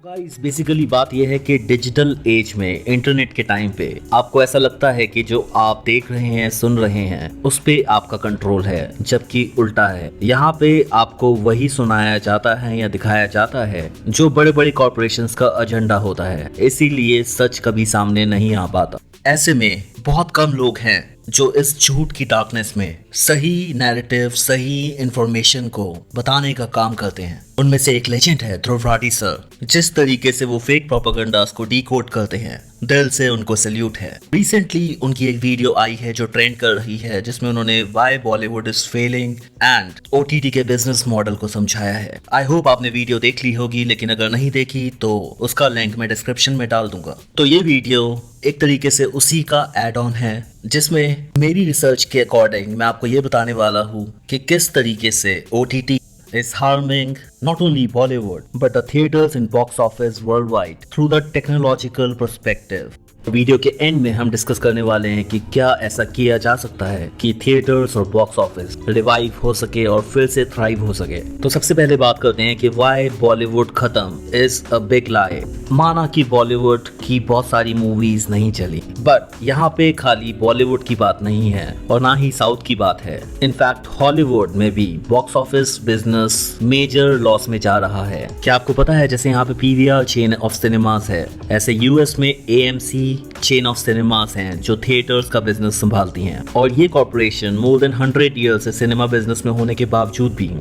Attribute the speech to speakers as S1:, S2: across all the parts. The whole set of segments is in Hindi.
S1: गाइस बेसिकली बात यह है कि डिजिटल एज में इंटरनेट के टाइम पे आपको ऐसा लगता है कि जो आप देख रहे हैं सुन रहे हैं उस पे आपका कंट्रोल है, जबकि उल्टा है। यहाँ पे आपको वही सुनाया जाता है या दिखाया जाता है जो बड़े बड़े कॉर्पोरेशंस का एजेंडा होता है, इसीलिए सच कभी सामने नहीं आ पाता। ऐसे में बहुत कम लोग हैं जो इस झूठ की डार्कनेस में सही नैरेटिव, सही इंफॉर्मेशन को बताने का काम करते हैं। उनमें से एक लेजेंड है ध्रुव राठी सर। जिस तरीके से वो फेक प्रोपेगेंडास को डीकोड करते हैं, दिल से उनको सैल्यूट है। रिसेंटली उनकी एक वीडियो आई है जो ट्रेंड कर रही है, जिसमें उन्होंने why Bollywood is failing and OTT के बिजनेस मॉडल को समझाया है। आई होप आपने वीडियो देख ली होगी, लेकिन अगर नहीं देखी तो उसका लिंक मैं डिस्क्रिप्शन में डाल दूंगा। तो ये वीडियो एक तरीके से उसी का एड ऑन है, जिसमें मेरी रिसर्च के अकॉर्डिंग मैं आपको ये बताने वाला हूँ कि किस तरीके से OTT is harming not only Bollywood but the theaters and box office worldwide through the technological perspective। Video के एंड में हम डिस्कस करने वाले हैं कि क्या ऐसा किया जा सकता है कि थिएटर्स और बॉक्स ऑफिस रिवाइव हो सके और फिर से थ्राइव हो सके। तो सबसे पहले बात करते हैं कि व्हाई बॉलीवुड खत्म इज अ बिग लाई। माना कि बॉलीवुड की बहुत सारी मूवीज नहीं चली, बट यहाँ पे खाली बॉलीवुड की बात नहीं है और ना ही साउथ की बात है। इनफैक्ट हॉलीवुड में भी box office business major loss में जा रहा है। क्या आपको पता है, जैसे यहाँ पे PVR चेन ऑफ सिनेमास है, ऐसे US में AMC चेन ऑफ सिनेमास हैं जो थिएटर्स का बिजनेस संभालती हैं। और ये कॉर्पोरेशन मोर देन 100 ईयर्स से सिनेमा बिजनेस में होने के बावजूद भी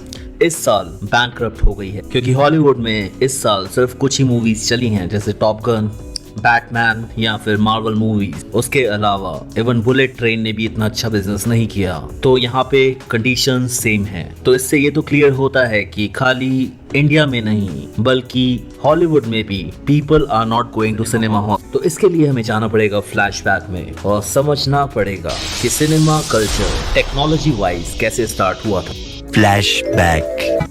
S1: इस साल बैंकरप्ट हो गई है, क्योंकि हॉलीवुड में इस साल सिर्फ कुछ ही मूवीज चली हैं, जैसे टॉप गन, बैटमैन या फिर मार्वल मूवीज। उसके अलावा इवन बुलेट ट्रेन ने भी इतना अच्छा बिजनेस नहीं किया। तो यहाँ पे कंडीशन सेम है। तो इससे ये तो क्लियर होता है कि खाली इंडिया में नहीं बल्कि हॉलीवुड में भी people are not going to cinema hall. तो इसके लिए हमें जाना पड़ेगा फ्लैशबैक में और समझना पड़ेगा कि सिनेमा कल्चर टेक्नोलॉजी वाइज कैसे स्टार्ट हुआ था।
S2: फ्लैशबैक।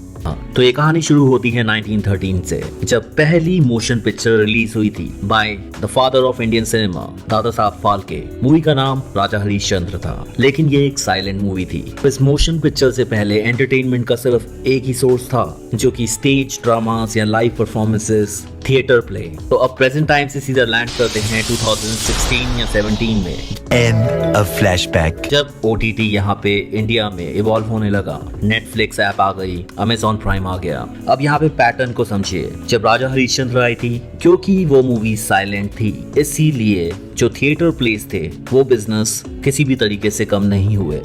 S1: तो ये कहानी शुरू होती है 1913 से, जब पहली मोशन पिक्चर रिलीज हुई थी by the father of Indian cinema, Dada Saheb Phalke. Movie का नाम राजा हरिश्चंद्र था, लेकिन ये एक साइलेंट मूवी थी। इस मोशन पिक्चर से पहले एंटरटेनमेंट का सिर्फ एक ही सोर्स था, जो कि स्टेज ड्रामास या लाइव परफॉर्मेंसेस, थिएटर प्ले। तो अब प्रेजेंट टाइम से सीधा लैंड करते हैं 2016 या 17 में।
S2: And a flashback.
S1: जब OTT यहाँ पे इंडिया में इवॉल्व होने लगा, नेटफ्लिक्स ऐप आ गई, Amazon प्राइम आ गया। अब यहाँ पे पैटर्न को समझिए। जब राजा हरिश्चंद्र आई थी, क्योंकि वो मूवी साइलेंट थी, इसीलिए जो थिएटर प्लेस थे वो बिजनेस किसी भी तरीके से कम नहीं हुए।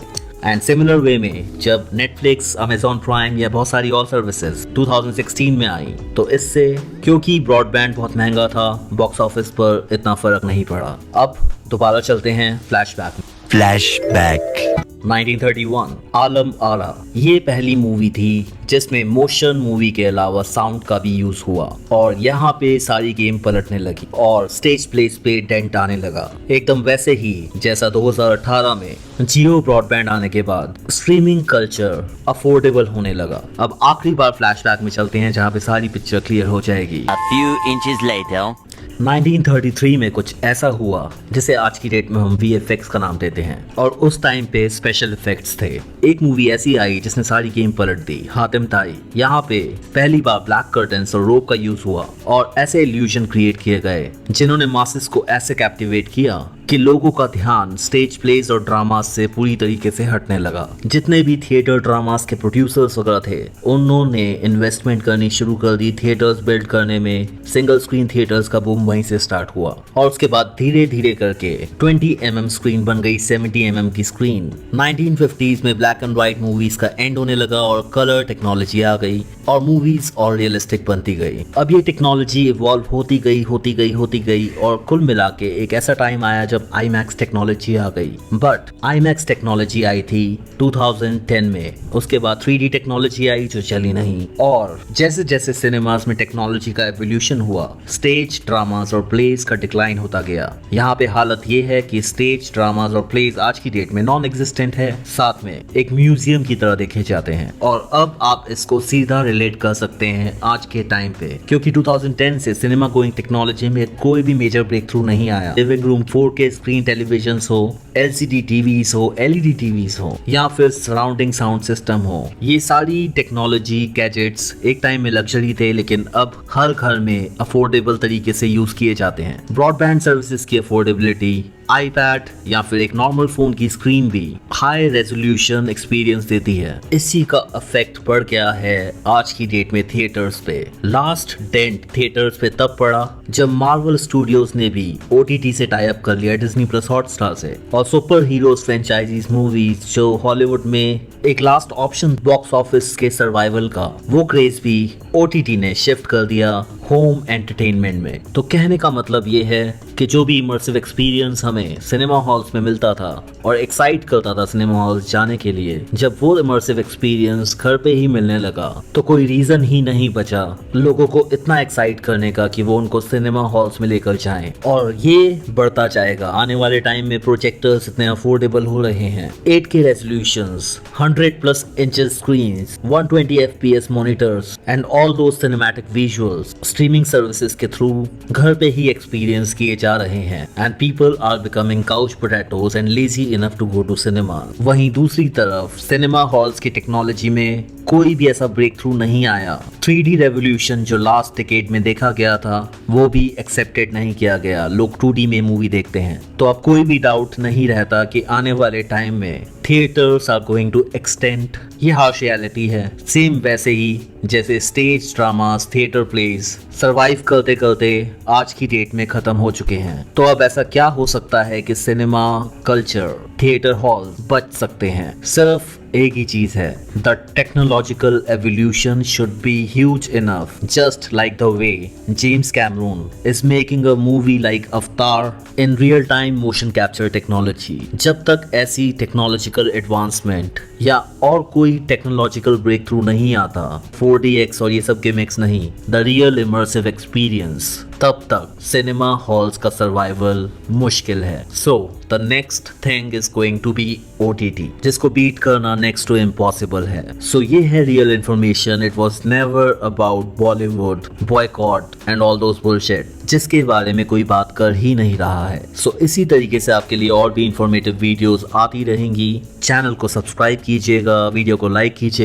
S1: एंड सिमिलर वे में जब नेटफ्लिक्स, Amazon प्राइम या बहुत सारी और सर्विसेज 2016 में आई, तो इससे क्योंकि ब्रॉडबैंड बहुत महंगा था, बॉक्स ऑफिस पर इतना फर्क नहीं पड़ा। अब दोबारा चलते हैं फ्लैशबैक में।
S2: फ्लैशबैक।
S1: 1931 आलम आरा, ये पहली मूवी थी जिसमें मोशन मूवी के अलावा साउंड का भी यूज हुआ, और यहाँ पे सारी गेम पलटने लगी और स्टेज प्लेस पे डेंट आने लगा, एकदम वैसे ही जैसा 2018 में जियो ब्रॉडबैंड आने के बाद स्ट्रीमिंग कल्चर अफोर्डेबल होने लगा। अब आखिरी बार फ्लैशबैक में चलते हैं, जहाँ पे सारी पिक्चर क्लियर हो जाएगी।
S2: A few inches later.
S1: 1933 में कुछ ऐसा हुआ जिसे आज की डेट में हम VFX का नाम देते हैं, और उस टाइम पे स्पेशल इफेक्ट्स थे। एक मूवी ऐसी आई जिसने सारी गेम पलट दी, हातिम ताई। यहाँ पे पहली बार ब्लैक कर्टन्स और रोप का यूज हुआ और ऐसे इल्यूजन क्रिएट किए गए जिन्होंने मासेस को ऐसे कैप्टिवेट किया कि लोगों का ध्यान स्टेज प्लेस और ड्रामास से पूरी तरीके से हटने लगा। जितने भी थिएटर ड्रामास के प्रोड्यूसर्स वगैरह थे, उन्होंने इन्वेस्टमेंट करनी शुरू कर दी थिएटर्स बिल्ड करने में। सिंगल स्क्रीन थिएटर्स का बूम वहीं से स्टार्ट हुआ, और उसके बाद धीरे धीरे करके 20 mm स्क्रीन बन गई 70 mm की स्क्रीन। 1950s में ब्लैक एंड व्हाइट मूवीज का एंड होने लगा और कलर टेक्नोलॉजी आ गई और मूवीज और रियलिस्टिक बनती गई। अब ये टेक्नोलॉजी इवॉल्व होती गई और कुल मिला के एक ऐसा टाइम आया जब IMAX टेक्नोलॉजी आ गई। बट IMAX टेक्नोलॉजी आई थी 2010 में, उसके बाद 3D टेक्नोलॉजी आई जो चली नहीं। और जैसे जैसे सिनेमास में टेक्नोलॉजी का एवोल्यूशन हुआ, स्टेज ड्रामास और प्लेस का डिक्लाइन होता गया। यहाँ पे हालत ये है कि स्टेज ड्रामास और प्लेस आज की डेट में नॉन एग्जिस्टेंट है, साथ में एक म्यूजियम की तरह देखे जाते हैं। और अब आप इसको सीधा रिलेट कर सकते हैं आज के टाइम पे, क्योंकि 2010 से सिनेमा गोइंग टेक्नोलॉजी में कोई भी मेजर ब्रेक थ्रू नहीं आया। लिविंग रूम 4K के स्क्रीन टेलीविजन हो, LCD टीवीज हो, LED टीवीज हो, या फिर सराउंडिंग साउंड सिस्टम हो, ये सारी टेक्नोलॉजी गैजेट्स एक टाइम में लग्जरी थे, लेकिन अब हर घर में अफोर्डेबल तरीके से यूज किए जाते हैं। ब्रॉडबैंड सर्विसेज की अफोर्डेबिलिटी, iPad या फिर एक नॉर्मल फोन की स्क्रीन भी हाई रेजोल्यूशन एक्सपीरियंस देती है। इसी का इफेक्ट पड़ गया है आज की डेट में थिएटर्स पे। लास्ट डेंट थिएटर्स पे तब पड़ा जब मार्वल स्टूडियोज ने भी OTT से टाई अप कर लिया डिज्नी प्लस हॉटस्टार से, और सुपर हीरोज फ्रेंचाइजीज मूवीज जो हॉलीवुड में एक लास्ट ऑप्शन बॉक्स ऑफिस के सर्वाइवल का, वो क्रेज भी OTT ने शिफ्ट कर दिया होम एंटरटेनमेंट में। तो कहने का मतलब ये है कि जो भी इमर्सिव एक्सपीरियंस हमें सिनेमा हॉल्स में मिलता था और एक्साइट करता था सिनेमा हॉल्स जाने के लिए, जब वो इमर्सिव एक्सपीरियंस घर पे ही मिलने लगा तो कोई रीजन ही नहीं बचा लोगों को इतना एक्साइट करने का कि वो उनको सिनेमा हॉल्स में लेकर जाएं। और ये बढ़ता जाएगा आने वाले टाइम में। प्रोजेक्टर्स इतने अफोर्डेबल हो रहे हैं, 8K resolutions, 100+ inches screens, 120 FPS monitors and all those cinematic visuals streaming services के थ्रू घर पे ही एक्सपीरियंस किए जा रहे हैं। And people are becoming couch potatoes and lazy enough to go to cinema. वहीं दूसरी तरफ सिनेमा हॉल्स की टेक्नोलॉजी में कोई भी ऐसा ब्रेक थ्रू नहीं आया। 3D रेवोल्यूशन जो लास्ट डिकेड में देखा गया था वो भी एक्सेप्टेड नहीं किया गया। लोग 2D में मूवी देखते हैं, तो अब कोई भी डाउट नहीं रहता कि आने वाले टाइम में theatres are going to extend. ये हार्श रियलिटी है। सेम वैसे ही जैसे stage dramas, theatre plays survive करते करते आज की डेट में खत्म हो चुके हैं। तो अब ऐसा क्या हो सकता है कि सिनेमा कल्चर, थिएटर हॉल बच सकते हैं? सिर्फ एक ही चीज है, the technological evolution should be huge enough, just like the way James Cameron is making a movie like Avatar in real time motion capture technology. जब तक ऐसी टेक्नोलॉजिकल एडवांसमेंट या और कोई टेक्नोलॉजिकल ब्रेक थ्रू नहीं आता, 4DX और ये सब गिमिक्स नहीं, द रियल इमर्सिव एक्सपीरियंस, तब तक सिनेमा हॉल्स का सर्वाइवल मुश्किल है। So the next thing is going to be OTT, जिसको बीट करना नेक्स्ट टू इम्पॉसिबल है। सो ये है real information. It was never about Bollywood boycott and all those bullshit जिसके बारे में कोई बात कर ही नहीं रहा है। सो इसी तरीके से आपके लिए और भी इंफॉर्मेटिव वीडियोस आती रहेंगी। चैनल को सब्सक्राइब कीजिएगा, वीडियो को लाइक कीजिए।